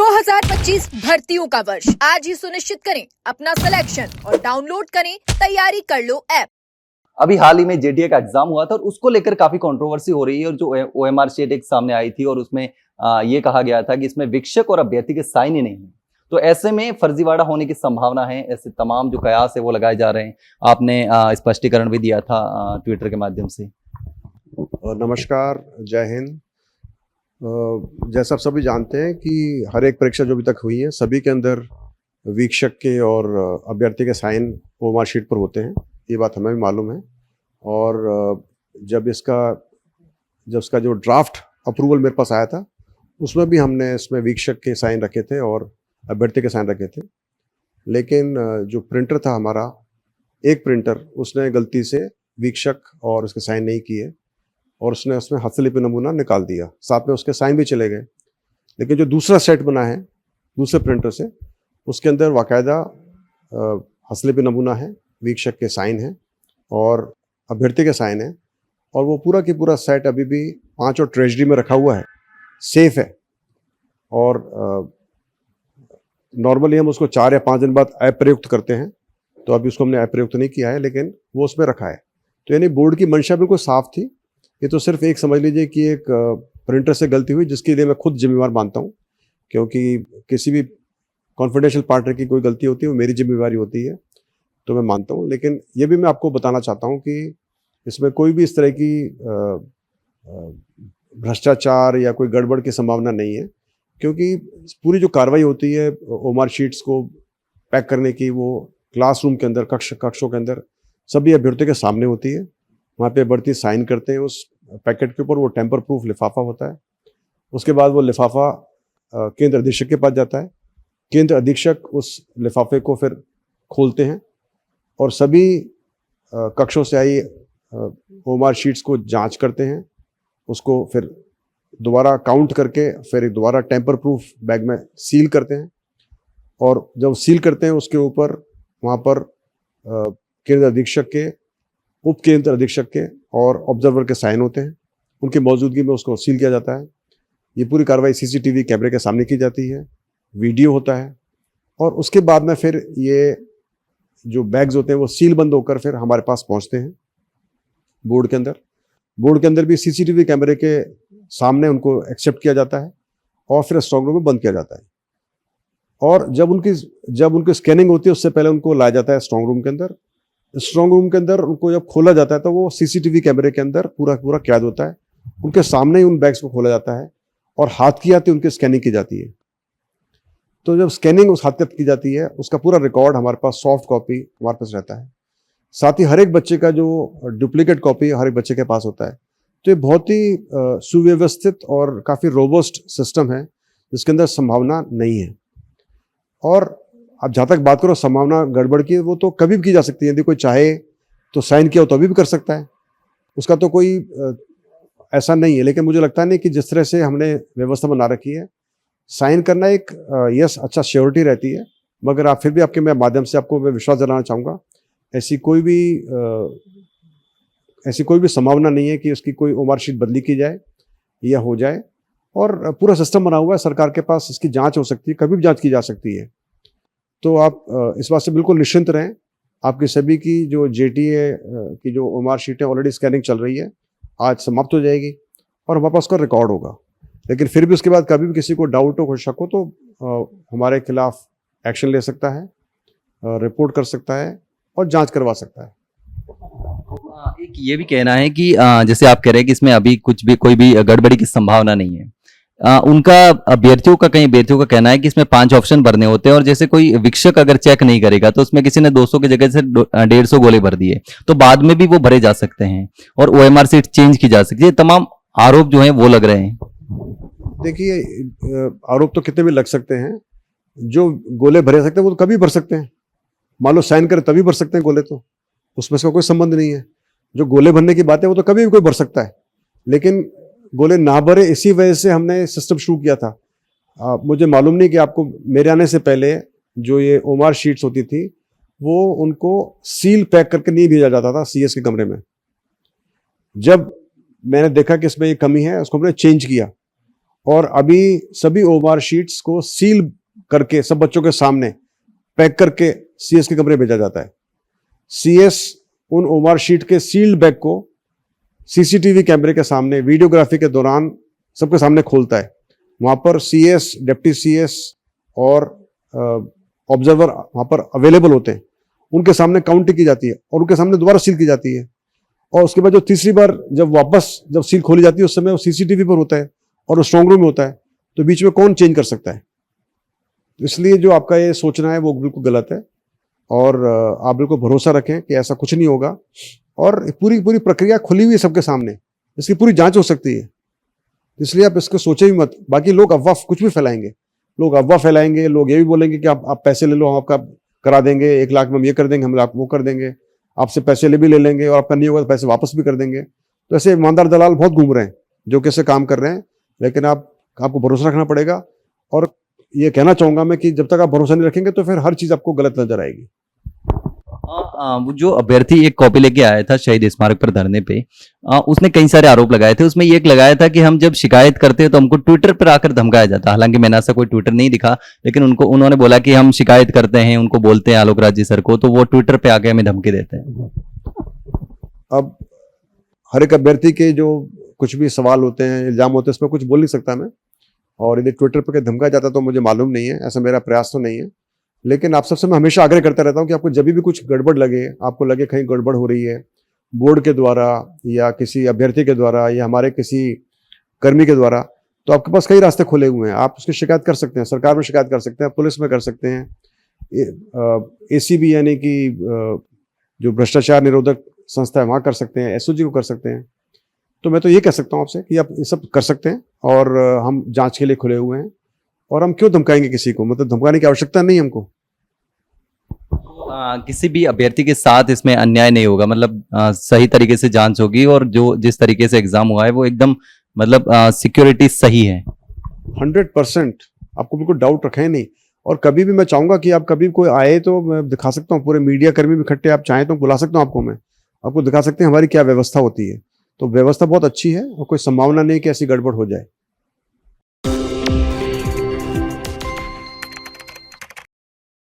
2025 भर्तियों का वर्ष आज ही सुनिश्चित करें अपना सिलेक्शन और डाउनलोड करें तैयारी कर लो ऐप। अभी हाल ही में जेटीए का एग्जाम हुआ था और उसको लेकर काफी कंट्रोवर्सी हो रही है और जो ओएमआर शीट एक सामने आई थी और उसमें ये कहा गया था कि इसमें शिक्षक और अभ्यर्थी के साइन ही नहीं है। तो ऐसे में फर्जीवाड़ा होने की संभावना है। ऐसे तमाम जो कयास है वो लगाए जा रहे हैं। आपने स्पष्टीकरण भी दिया था ट्विटर के माध्यम से। नमस्कार, जय हिंद। जैसा आप सभी जानते हैं कि हर एक परीक्षा जो अभी तक हुई है सभी के अंदर वीक्षक के और अभ्यर्थी के साइन ओएमआर शीट पर होते हैं। ये बात हमें भी मालूम है। और जब इसका जो ड्राफ्ट अप्रूवल मेरे पास आया था उसमें भी हमने इसमें वीक्षक के साइन रखे थे और अभ्यर्थी के साइन रखे थे। लेकिन जो प्रिंटर था हमारा, एक प्रिंटर, उसने गलती से वीक्षक और उसके साइन नहीं किए और उसने उसमें हस्तलिपि नमूना निकाल दिया, साथ में उसके साइन भी चले गए। लेकिन जो दूसरा सेट बना है दूसरे प्रिंटर से, उसके अंदर बाकायदा हस्तलिपि नमूना है, वीक्षक के साइन है और अभ्यर्थी के साइन है। और वो पूरा की पूरा सेट अभी भी 5 और ट्रेजरी में रखा हुआ है, सेफ है। और नॉर्मली हम उसको 4 या 5 दिन बाद अप्रयुक्त करते हैं, तो अभी उसको हमने अप्रयुक्त नहीं किया है, लेकिन वो उसमें रखा है। तो यानी बोर्ड की मंशा बिल्कुल साफ थी। ये तो सिर्फ एक समझ लीजिए कि एक प्रिंटर से गलती हुई, जिसके लिए मैं खुद जिम्मेवार मानता हूँ, क्योंकि किसी भी कॉन्फिडेंशियल पार्टनर की कोई गलती होती है वो मेरी जिम्मेवारी होती है, तो मैं मानता हूँ। लेकिन ये भी मैं आपको बताना चाहता हूँ कि इसमें कोई भी इस तरह की भ्रष्टाचार या कोई गड़बड़ की संभावना नहीं है, क्योंकि पूरी जो कार्रवाई होती है ओएमआर शीट्स को पैक करने की, वो क्लासरूम के अंदर, कक्षों के अंदर सभी अभ्यर्थियों के सामने होती है। वहाँ पे अभ्यर्थी साइन करते हैं उस पैकेट के ऊपर, वो टेम्पर प्रूफ लिफाफा होता है। उसके बाद वो लिफाफा केंद्र अधीक्षक के पास जाता है। केंद्र अधीक्षक उस लिफाफे को फिर खोलते हैं और सभी कक्षों से आई ओएमआर शीट्स को जांच करते हैं, उसको फिर दोबारा काउंट करके फिर दोबारा टेम्पर प्रूफ बैग में सील करते हैं। और जब सील करते हैं उसके ऊपर वहाँ पर केंद्र अधीक्षक के, उप केंद्र अधीक्षक के और ऑब्जर्वर के साइन होते हैं। उनकी मौजूदगी में उसको सील किया जाता है। ये पूरी कार्रवाई सीसीटीवी कैमरे के सामने की जाती है, वीडियो होता है। और उसके बाद में फिर ये जो बैग्स होते हैं वो सील बंद होकर फिर हमारे पास पहुंचते हैं बोर्ड के अंदर। बोर्ड के अंदर भी सीसीटीवी कैमरे के सामने उनको एक्सेप्ट किया जाता है और फिर स्ट्रांग रूम में बंद किया जाता है। और जब उनकी स्कैनिंग होती है उससे पहले उनको लाया जाता है स्ट्रांग रूम के अंदर। स्ट्रांग रूम के अंदर उनको जब खोला जाता है तो वो सीसीटीवी कैमरे के अंदर पूरा कैद होता है। उनके सामने ही उन बैग्स को खोला जाता है और हाथ की आती उनकी स्कैनिंग की जाती है। तो जब स्कैनिंग उस हाथ की की जाती है उसका पूरा रिकॉर्ड हमारे पास, सॉफ्ट कॉपी हमारे पास रहता है। साथ ही हर एक बच्चे का जो डुप्लीकेट कॉपी हर एक बच्चे के पास होता है। तो ये बहुत ही सुव्यवस्थित और काफ़ी रोबस्ट सिस्टम है, जिसके अंदर संभावना नहीं है। और अब जहाँ तक बात करो संभावना गड़बड़ की, वो तो कभी भी की जा सकती है। यदि कोई चाहे तो साइन किया हो तो अभी भी कर सकता है, उसका तो कोई ऐसा नहीं है। लेकिन मुझे लगता नहीं कि जिस तरह से हमने व्यवस्था बना रखी है, साइन करना एक यस अच्छा श्योरिटी रहती है, मगर आप फिर भी आपके मैं माध्यम से आपको मैं विश्वास दिलाना चाहूँगा, ऐसी कोई भी संभावना नहीं है कि उसकी कोई ओएमआर शीट बदली की जाए या हो जाए। और पूरा सिस्टम बना हुआ है सरकार के पास, इसकी जांच हो सकती है, कभी भी जांच की जा सकती है। तो आप इस बात से बिल्कुल निश्चिंत रहें। आपकी सभी की जो जेटीए की जो ओएमआर शीट है ऑलरेडी स्कैनिंग चल रही है, आज समाप्त हो जाएगी और हमारे पास उसका रिकॉर्ड होगा। लेकिन फिर भी उसके बाद कभी भी किसी को डाउट हो, शक हो, तो हमारे खिलाफ एक्शन ले सकता है, रिपोर्ट कर सकता है और जांच करवा सकता है। एक ये भी कहना है कि जैसे आप कह रहे हैं कि इसमें अभी कोई भी गड़बड़ी की संभावना नहीं है। उनका अभ्यर्थियों का कहना है कि इसमें 5 ऑप्शन भरने होते हैं और जैसे कोई वीक्षक अगर चेक नहीं करेगा तो उसमें किसी ने 200 की जगह से 150 गोले भर दिए तो बाद में भी वो भरे जा सकते हैं और ओएमआर सीट चेंज की जा सकती है। तमाम आरोप जो हैं वो लग रहे हैं। देखिए, आरोप तो कितने भी लग सकते हैं। जो गोले भरे सकते हैं वो तो कभी भर सकते हैं। मान लो साइन करे तभी भर सकते हैं गोले, तो उसमें इसका कोई संबंध नहीं है। जो गोले भरने की बात है वो तो कभी भी कोई भर सकता है, लेकिन गोले ना भरे इसी वजह से हमने सिस्टम शुरू किया था। मुझे मालूम नहीं कि आपको मेरे आने से पहले जो ये ओएमआर शीट्स होती थी वो उनको सील पैक करके नहीं भेजा जाता था सीएस के कमरे में। जब मैंने देखा कि इसमें ये कमी है, उसको हमने चेंज किया और अभी सभी ओएमआर शीट्स को सील करके सब बच्चों के सामने पैक करके सीएस के कमरे भेजा जाता है। सीएस उन ओएमआर शीट के सील्ड बैग को सीसीटीवी कैमरे के सामने वीडियोग्राफी के दौरान सबके सामने खोलता है। वहां पर सीएस, डिप्टी सीएस और ऑब्जर्वर वहां पर अवेलेबल होते हैं, उनके सामने काउंट की जाती है और उनके सामने दोबारा सील की जाती है। और उसके बाद जो तीसरी बार जब सील खोली जाती है उस समय वो सीसीटीवी पर होता है और वो स्ट्रांग रूम में होता है, तो बीच में कौन चेंज कर सकता है। इसलिए जो आपका ये सोचना है वो बिल्कुल गलत है और आप बिल्कुल भरोसा रखें कि ऐसा कुछ नहीं होगा। और पूरी प्रक्रिया खुली हुई है सबके सामने, इसकी पूरी जांच हो सकती है, इसलिए आप इसको सोचे भी मत। बाकी लोग अफवाह कुछ भी फैलाएंगे, लोग ये भी बोलेंगे कि आप पैसे ले लो, हम आपका करा देंगे, 1 लाख में हम ये कर देंगे, हम आप वो कर देंगे, आपसे पैसे भी ले लेंगे और आपका नहीं होगा तो पैसे वापस भी कर देंगे। तो ऐसे ईमानदार दलाल बहुत घूम रहे हैं जो कैसे काम कर रहे हैं, लेकिन आपको भरोसा रखना पड़ेगा। और ये कहना चाहूंगा मैं कि जब तक आप भरोसा नहीं रखेंगे तो फिर हर चीज आपको गलत नजर आएगी। वो जो अभ्यर्थी एक कॉपी लेके आया था शहीद स्मारक पर धरने पे, उसने कई सारे आरोप लगाए थे। उसमें ये एक लगाया था कि हम जब शिकायत करते हैं तो हमको ट्विटर पर आकर धमकाया जाता है। हालांकि मैंने ऐसा कोई ट्विटर नहीं दिखा, लेकिन उन्होंने बोला कि हम शिकायत करते हैं, उनको बोलते हैं आलोक राज जी सर को, तो वो ट्विटर पे आके हमें धमकी देते हैं। अब हर एक अभ्यर्थी के जो कुछ भी सवाल होते हैं, इल्जाम होते हैं, इसमें कुछ बोल नहीं सकता मैं। और यदि ट्विटर पर धमकाया जाता तो मुझे मालूम नहीं है, ऐसा मेरा प्रयास तो नहीं है। लेकिन आप सबसे मैं हमेशा आग्रह करता रहता हूं कि आपको जब भी कुछ गड़बड़ लगे, आपको लगे कहीं गड़बड़ हो रही है बोर्ड के द्वारा या किसी अभ्यर्थी के द्वारा या हमारे किसी कर्मी के द्वारा, तो आपके पास कई रास्ते खुले हुए हैं। आप उसकी शिकायत कर सकते हैं, सरकार में शिकायत कर सकते हैं, पुलिस में कर सकते हैं, एसीबी यानी कि जो भ्रष्टाचार निरोधक संस्था है वहां कर सकते हैं, एसओजी को कर सकते हैं। तो मैं तो ये कह सकता हूं आपसे कि आप ये सब कर सकते हैं और हम जांच के लिए खुले हुए हैं। और हम क्यों धमकाएंगे किसी को, मतलब धमकाने की आवश्यकता नहीं हमको। किसी भी अभ्यर्थी के साथ इसमें अन्याय नहीं होगा, मतलब सही तरीके से जांच होगी और जो जिस तरीके से एग्जाम हुआ है वो एकदम मतलब सिक्योरिटी सही है। 100% आपको बिल्कुल डाउट रखें नहीं। और कभी भी मैं चाहूंगा कि आप कभी कोई आए तो मैं दिखा सकता हूँ, पूरे मीडिया कर्मी भी इकट्ठे आप चाहें तो बुला सकता हूँ आपको, मैं आपको दिखा सकते हैं हमारी क्या व्यवस्था होती है। तो व्यवस्था बहुत अच्छी है और कोई संभावना नहीं कि ऐसी गड़बड़ हो जाए।